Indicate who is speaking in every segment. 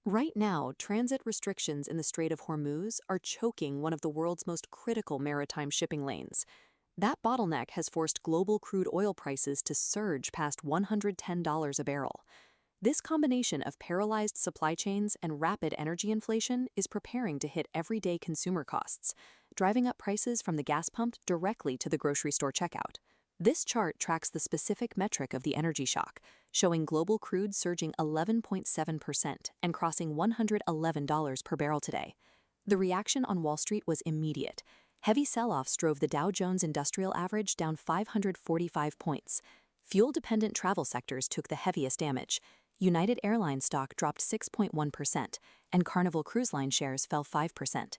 Speaker 1: Right now, transit restrictions in the Strait of Hormuz are choking one of the world's most critical maritime shipping lanes. That bottleneck has forced global crude oil prices to surge past $110 a barrel. This combination of paralyzed supply chains and rapid energy inflation is preparing to hit everyday consumer costs, driving up prices from the gas pump directly to the grocery store checkout. This chart tracks the specific metric of the energy shock, showing global crude surging 11.7% and crossing $111 per barrel today. The reaction on Wall Street was immediate. Heavy sell-offs drove the Dow Jones Industrial Average down 545 points. Fuel-dependent travel sectors took the heaviest damage. United Airlines stock dropped 6.1%, and Carnival Cruise Line shares fell 5%.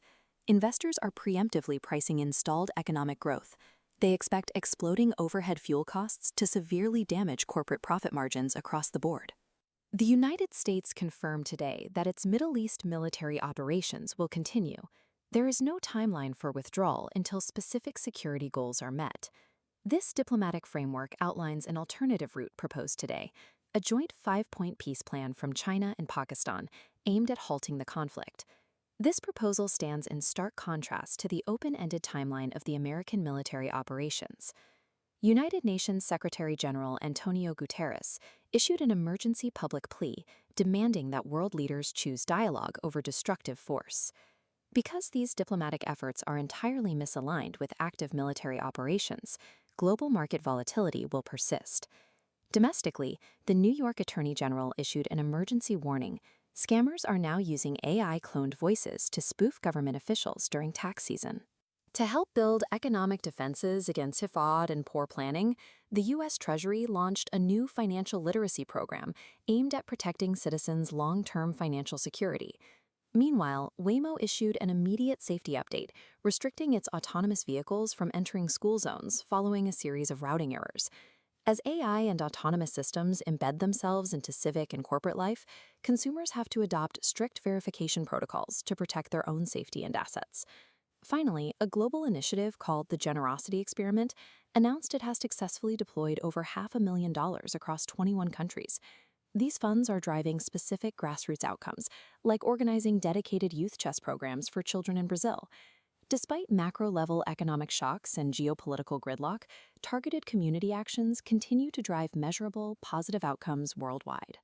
Speaker 1: Investors are preemptively pricing in stalled economic growth. They expect exploding overhead fuel costs to severely damage corporate profit margins across the board. The United States confirmed today that its Middle East military operations will continue. There is no timeline for withdrawal until specific security goals are met. This diplomatic framework outlines an alternative route proposed today, a joint five-point peace plan from China and Pakistan aimed at halting the conflict. This proposal stands in stark contrast to the open-ended timeline of the American military operations. United Nations Secretary-General Antonio Guterres issued an emergency public plea demanding that world leaders choose dialogue over destructive force. Because these diplomatic efforts are entirely misaligned with active military operations, global market volatility will persist. Domestically, the New York Attorney General issued an emergency warning. Scammers are now using AI-cloned voices to spoof government officials during tax season. To help build economic defenses against fraud and poor planning, the U.S. Treasury launched a new financial literacy program aimed at protecting citizens' long-term financial security. Meanwhile, Waymo issued an immediate safety update, restricting its autonomous vehicles from entering school zones following a series of routing errors. As AI and autonomous systems embed themselves into civic and corporate life, consumers have to adopt strict verification protocols to protect their own safety and assets. Finally, a global initiative called the Generosity Experiment announced it has successfully deployed over $500,000 across 21 countries. These funds are driving specific grassroots outcomes, like organizing dedicated youth chess programs for children in Brazil. Despite macro-level economic shocks and geopolitical gridlock, targeted community actions continue to drive measurable, positive outcomes worldwide.